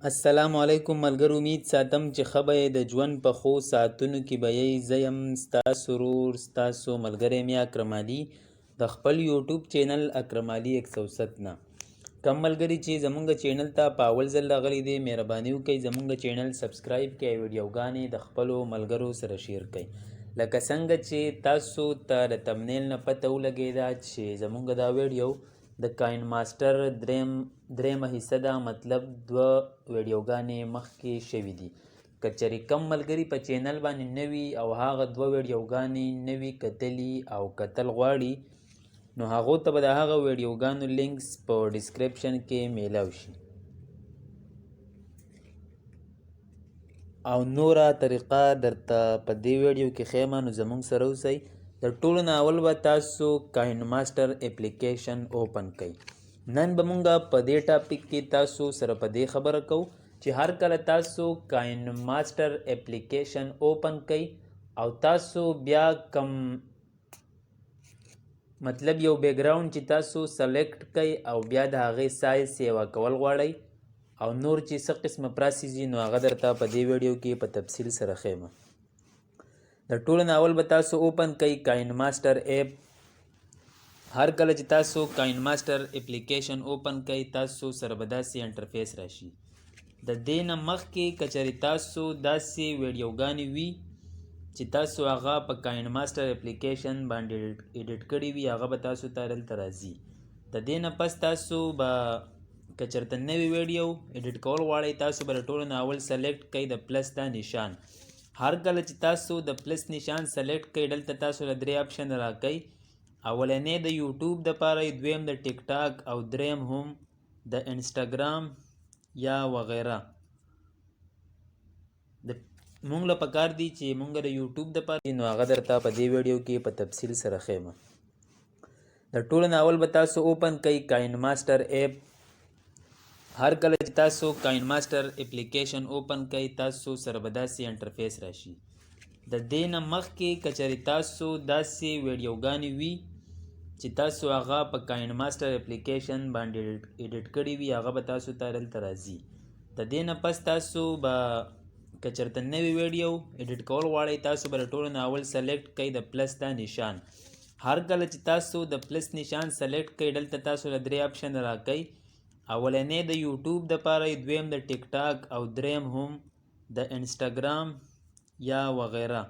السلام علیکم ملګرو، امید ساتم چې ښه به یې. د ژوند په ښو ساعتونو کې به یې. زه یم ستاسو ورور ستاسو ملګری مې اکرم علي د خپل یوټیوب چینل اکرم علي 107 نه. کم ملګري چې زمونږ چینل ته په اول ځل راغلي دي، مهرباني وکړئ زمونږ چینل سبسکرایب کړئ، ویډیوګانې د خپلو ملګرو سره شیر کړئ. لکه څنګه چې تاسو ته د تمنیل نه پته ولګېده چې زمونږ دا ویډیو د کاین ماسټر دریمه حصه ده، مطلب 2 ویډیوګانې مخکې شوي دي. که چېرې کم ملګري په چینل باندې نوي او هغه 2 ویډیوګانې نوي کتلي او کتل غواړي، نو هغو ته به د هغه ویډیوګانو لینکس په ډسکرپشن کې میلاو شي. او نوره طریقه درته په دې ویډیو کې ښیم، نو زموږ سره اوسئ. د ټولو نه اول به تاسو کاین ماسټر اپلیکیشن اوپن کړئ. نن به مونږ په دې ټاپک کې تاسو سره په دې خبره کوو چې هر کله تاسو کاین ماسټر اپلیکیشن اوپن کړئ او تاسو بیا کم مطلب یو بیکګراوند چې تاسو سلیکټ کړئ او بیا د هغې سایز سیوا کول غواړئ او نور چې څه قسمه پراسیس دي، نو هغه درته په دې ویډیو کې په تفصیل سره ښیم. د ټولو نه اول به تاسو اوپن کړئ کاین ماسټر ایپ. هر کله چې تاسو کاین ماسټر اپلیکیشن اوپن کړئ، تاسو سره به داسې انټرفیس راشي. د دې نه مخکې که چېرې تاسو داسې ویډیوګانې وي چې تاسو هغه په کاین ماسټر اپلیکیشن باندې ایډیټ کړي وي، هغه به تاسو ته دلته راځي. د دې نه پس تاسو به که چېرته نوی ویډیو ایډیټ کول غواړئ، تاسو به د ټولو نه اول سلیکټ کړئ د پلس دا نشان. هر کله چې تاسو د پلس نشان سلیکټ کړئ، دلته تاسو له 3 آپشن راکوي. اولنی د یوټیوب دپاره، دویم د ټیک ټاک او دریم هم د انسټاګرام یا وغیره. مونږ له پکار دي چې مونږ د یوټیوب دپاره، نو هغه درته په دې ویډیو کې په تفصیل سره ښیم. د ټولو نه اول به تاسو اوپن کړئ کاین ماسټر ایپ. هر کله چې تاسو کاین ماسټر اپلیکیشن اوپن کړئ، تاسو سره به داسې انټرفیس راشي. د دې نه مخکې که چېرې تاسو داسې ویډیوګانې وي چې تاسو هغه په کاین ماسټر اپلیکیشن باندې ایډیټ کړي وي، هغه به تاسو ته دلته راځي. د دې نه پس تاسو به که چېرته نوی ویډیو ایډیټ کول غواړئ، تاسو به د ټولو نه اول سلیکټ کړئ د پلس دا نشان. هر کله چې تاسو د پلس نشان سلیکټ کړئ، دلته تاسو له 3 آپشن راکوي. اولنی د یوټیوب دپاره، دویم د ټیک ټاک او دریم هم د انسټاګرام یا وغیره.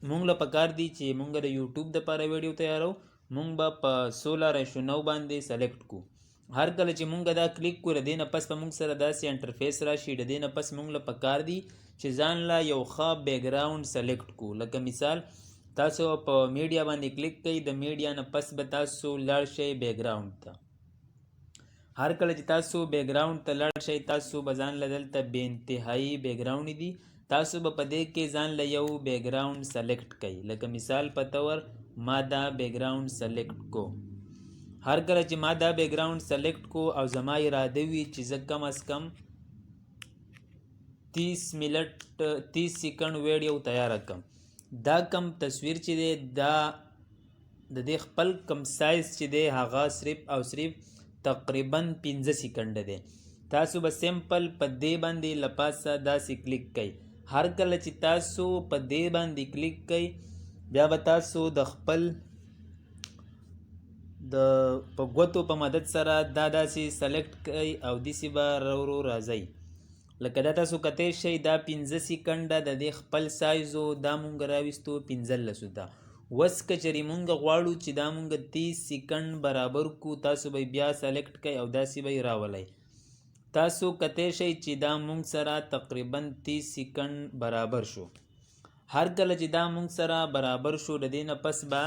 مونږ له پکار دي چې مونږ د یوټیوب دپاره ویډیو تیارو، مونږ به په 16:9 باندې سلیکټ کو. هر کله چې مونږ دا کلیک کو، د دې نه پس به مونږ سره داسې انټرفیس راشي. د دې نه پس مونږ له پکار دي چې ځان له یو ښه بیکګراوند سلیکټ کو. لکه مثال تاسو په میډیا باندې کلیک کوئ، د میډیا نه پس به تاسو لاړ شئ بیکګراوند ته. هر کله چې تاسو بیکګراوند ته لاړ شئ، تاسو به ځان له دلته بې انتهایي بیکګراوند دي، تاسو به په دې کې ځان له یو بیکګراوند سلیکټ کوئ. لکه مثال په طور ما دا بیکګراوند سلیکټ کو. هر کله چې ما دا بیکګراوند سلیکټ کو او زما اراده وي چې زه کم از کم 30 سیکنډ ویډیو تیاره کړم، دا کم تصویر چې دی دا د دې خپل کم سایز چې دی هغه صرف او صرف تقریبا 15 سیکنډ دی. تاسو به سمپل په دې باندې له پاسه داسې کلیک کوئ. هر کله چې تاسو په دې باندې کلیک کوئ، بیا به تاسو د خپل په ګوتو په مدد سره دا داسې سلیکټ کوئ او داسې به ورو راځئ. لکه دا تاسو کتی شئ، دا 15 سیکنډه د دې خپل سایزو دا مونږ راویستو 15 ته. اوس که چېرې مونږ غواړو چې دا مونږ 30 سیکنډ برابر کو، تاسو به بیا سلیکټ کوئ او داسې به یې راولئ. تاسو کتی شئ چې دا مونږ سره تقریبا 30 سیکنډ برابر شو. هر کله چې دا مونږ سره برابر شو، د دې نه پس به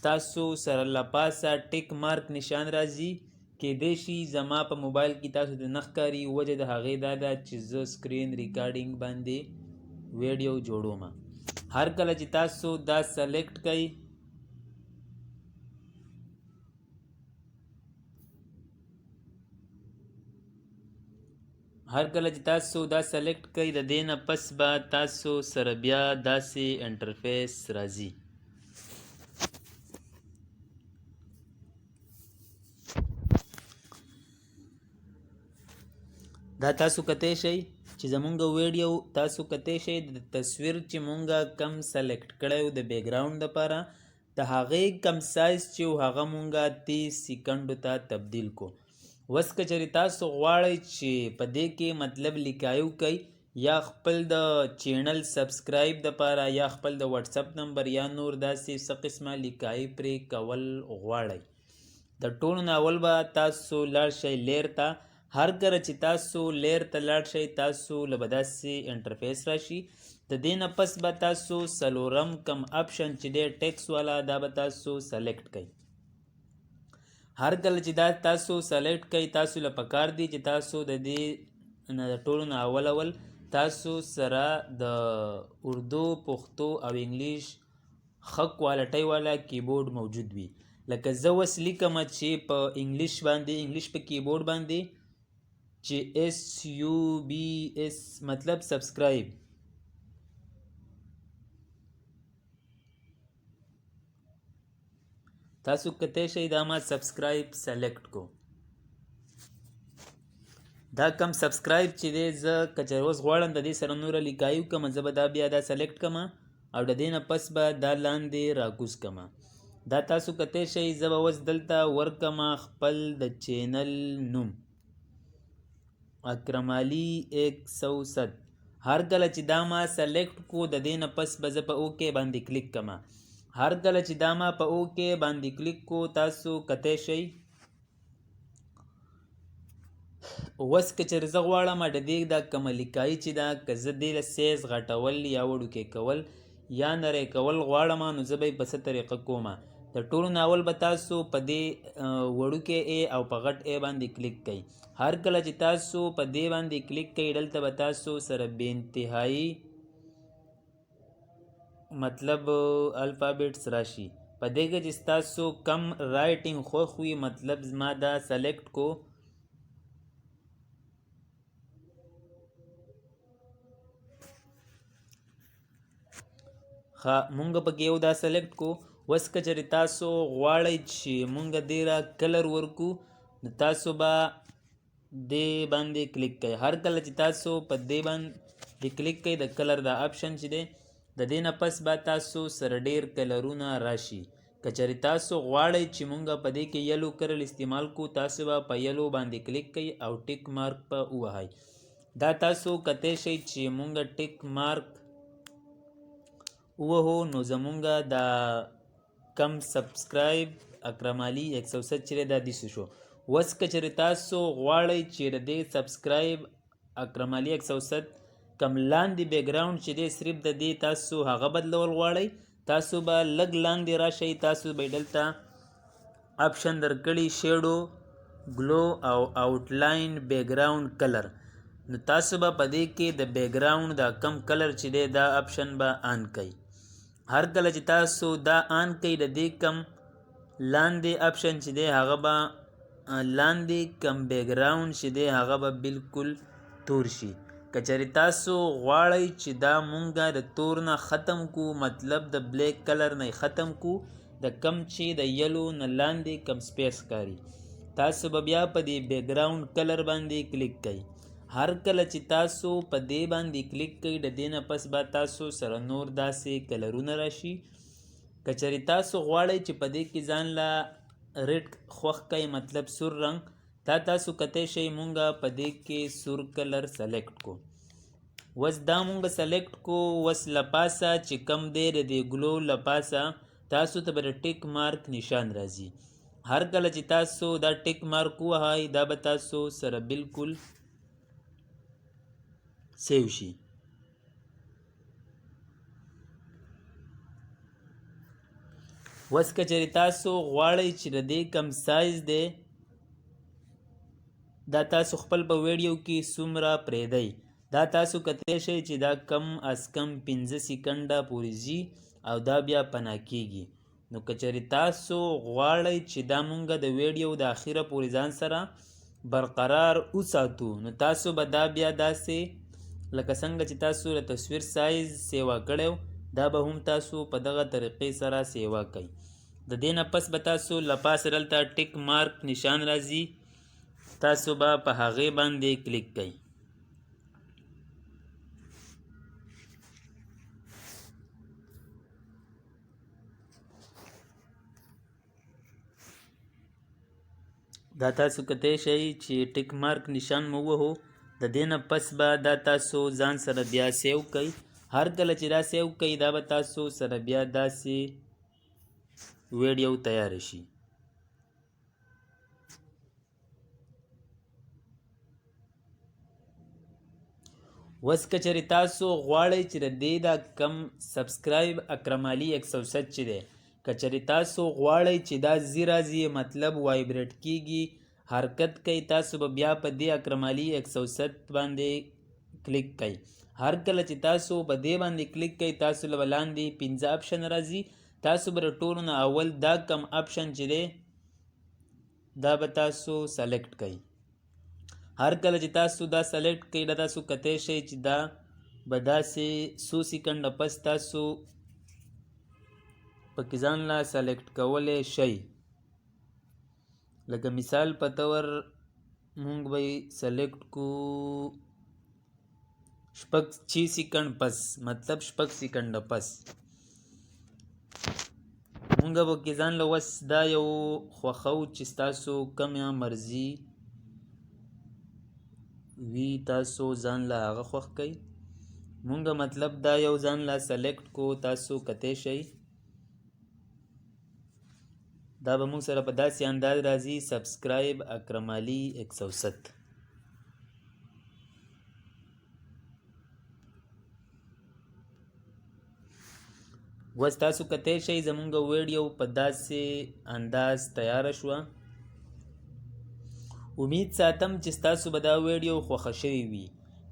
تاسو سره له پاسه ټیک مارک نشان راځي. کیدای شي زما په موبایل کې تاسو ته نه ښکاري، وجه د هغې دا ده چې زه سکرین ریکارډینګ باندې ویډیو جوړوم. هر کله چې تاسو دا سلیکټ کئ، د دې نه پس به تاسو سره بیا داسې انټرفیس راځي. دا تاسو کتی شئ چې زمونږ ویډیو تاسو کتی شئ د تصویر چې مونږه کم سلیکټ کړی و د بیکګراؤنډ دپاره د هغې کم سایز چې و هغه مونږه 30 سیکنډو ته تبدیل کو. اوس که چېرې تاسو غواړئ چې په دې کې مطلب لیکایو کوئ یا خپل د چینل سبسکرایب دپاره یا خپل د واتساپ نمبر یا نور داسې څه قسمه لیکایي پرې کول غواړئ د ټولو نه اول به تاسو لاړ شئ لیر ته. هر کله چې تاسو لیر ته لاړ شئ تاسو له به داسې انټرفیس راشي. د دې نه پس به تاسو څلورم کم اپشن چې دی ټیکس والا دا به تاسو سلیکټ کوئ. هر کله چې دا تاسو سلیکټ کوئ تاسو له پکار دی چې تاسو د دې نه د ټولو نه اول تاسو سره د اردو پښتو او انګلیش ښه کوالټۍ والا کیبورډ موجود وي. لکه زه اوس لیکم چې په انګلیش باندې انګلیش په کیبورډ باندې چې SUBS مطلب سبسکرایب تاسو کتی شئ دا ما سبسکرایب سلیکټ کو. دا کم سبسکرایب چې دی زه که چېرې اوس غواړم د دې سره نوره لیکایو کمه زه به دا بیا دا سلیکټ کمه او د دې نه پس به دا لاندې راکوز کمه. دا تاسو کتی شئ زه به اوس دلته ورکمه خپل د چینل نوم اکرم علي 107. هر کله چې دا ما سلیکټ کو د دې نه پس به زه په اوکې باندې کلیک کمه. هر کله چې دا ما په اوکې باندې کلیک کو تاسو کتی شئ. اوس که چېرې زه غواړم د دې دا کومه لیکایي چې ده که زه دې له سیز غټول یا وړوکی کول یا نری کول غواړم نو زه به یې په څه طریقه کومه. د ټولو نه اول به تاسو په دې وړوکی ای او په غټ ای باندې کلیک کوئ. هر کله چې تاسو په دې باندې کلیک کوئ دلته به تاسو سره بې انتهایي مطلب الفابیټس راشي. په دې کې چې ستاسو کم رایټینګ خوښ وي مطلب زما دا سلیکټ کو مونږ پکې یو دا سلیکټ کو. اوس که چېرې تاسو غواړئ چې مونږ دې را کلر ورکو نو تاسو به دې باندې کلیک کوئ. هر کله چې تاسو په دې باندې کلیک کوئ د کلر دا آپشن چې دی د دې نه پس به تاسو سره ډېر کلرونه راشي. که چېرې تاسو غواړئ چې مونږ په دې کې یلو کلر استعمال کو تاسو به په یلو باندې کلیک کوئ او ټیک مارک په ووهئ. دا تاسو کتی شئ چې مونږ ټیک مارک ووهو نو زمونږ دا کم سبسکرایب اکرم علي 107 چې دا داسې شو. اوس که چېرې تاسو غواړئ چې د دې سبسکرایب اکرم علي 107 کم لاندې بیکګراؤنډ چې دی صرف د دې تاسو هغه بدلول غواړئ تاسو به لږ لاندې راشئ. تاسو به دلته آپشن درکړي شیډو ګلو او آوټلاین بیکګراؤنډ کلر نو تاسو به په دې کې د بیکګراؤنډ دا کم کلر چې دی دا آپشن به آن کوئ. هر کله چې تاسو دا آن کوئ د دې کم لاندې آپشن چې دی هغه به لاندې کم بیکګراؤنډ چې دی هغه به بالکل تور شي. که چېرې تاسو غواړئ چې دا مونږ د تور نه ختم کو مطلب د بلیک کلر نه ختم کو د کم چې د یلو نه لاندې کم سپیس کاري تاسو به بیا په دې بیکګراؤنډ کلر باندې کلیک کوئ. هر کله چې تاسو په دې باندې کلیک کوئ د دې نه پس به تاسو سره نور داسې کلرونه راشي. که چېرې تاسو غواړئ چې په دې کې ځان له ریډ خوښ کوئ مطلب سور رنګ دا تاسو کتی شئ مونږ په دې کې سور کلر سلیکټ کو. اوس دا مونږ سلیکټ کو. اوس له پاسه چې کم دی د دې ګلو له پاسه تاسو ته به د ټیک مارک نشان راځي. هر کله چې تاسو دا ټیک مارک ووهئ دا به تاسو سره بالکل سیو شي. اوس که چېرې تاسو غواړئ چې د دې کم سایز دی دا تاسو خپل په ویډیو کې څومره پرېږدئ دا تاسو کتی شئ چې دا کم از کم 15 سیکنډه پورې ځي او دا بیا پناه کیږي. نو که چېرې تاسو غواړئ چې دا مونږ د ویډیو د اخره پورې ځان سره برقرار وساتو نو تاسو به دا بیا داسې لکه څنګه چې تاسو د تصویر سایز سیوا کړی دا به هم تاسو په دغه طریقې سره سیوا کوئ. د دې نه پس به تاسو له پاسه دلته ټیک مارک نشان راځي تاسو به په هغې باندې کلیک کوئ. دا تاسو کتی شئ چې ټیک مارک نشان مو ووهو د دې نه پس به دا تاسو ځان سره بیا سیو کوئ. هر کله چې دا سیو کوئ دا به تاسو سره بیا داسې ویډیو تیار شي. اوس که چېرې تاسو غواړئ چې د دې دا کم سبسکرایب اکرم علي 107 چې دی که چېرې تاسو غواړئ چې دا ځي راځي مطلب وایبریټ کیږي حرکت کوي تاسو به بیا په دې اکرم علي 107 باندې کلیک کوئ. هر کله چې تاسو په دې باندې کلیک کوئ تاسو له لاندې 15 اپشن راځي. تاسو به د ټولو نه اول دا کم اپشن چې دی دا به تاسو سلیکټ کوئ. هر کله چې تاسو دا سلیکټ کوئ دا تاسو کتی شئ چې دا به داسې څو سیکنډه پس تاسو پکې ځان له سلیکټ کولی شئ. لکه مثال په طور مونږ به سلیکټ کو 6 سیکنډ پس مطلب 6 سیکنډه پس مونږ به کې ځان له وس دا یو خوښو چې ستاسو کومه مرضي وی تاسو ځان له هغه خوښ کوئ. مونږ مطلب دا یو ځان له سلیکټ کو تاسو کتی شئ. دا به مونږ سره په داسې انداز راځي سبسکرایب اکرم علي 107. اوس تاسو کتی شئ زمونږ ویډیو په داسې انداز تیاره شوه. امید ساتم چې ستاسو به دا ویډیو خوښه شوې وي.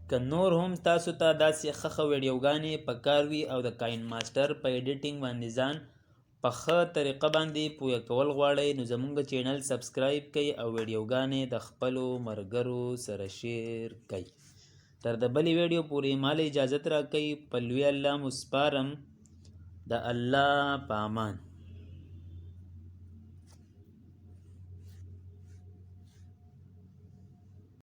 که نور هم تاسو ته داسې ښه ویډیوګانې پکار وي او د کاین ماسټر په ایډیټینګ باندې ځان په ښه طریقه باندې پوهه کول غواړئ نو زموږ چینل سبسکرایب کړئ او ویډیوګانې د خپلو ملګرو سره شیر کړئ. تر د بلې ویډیو پورې مال اجازت راکئ. په لوی الله مو سپارم. د الله په امان.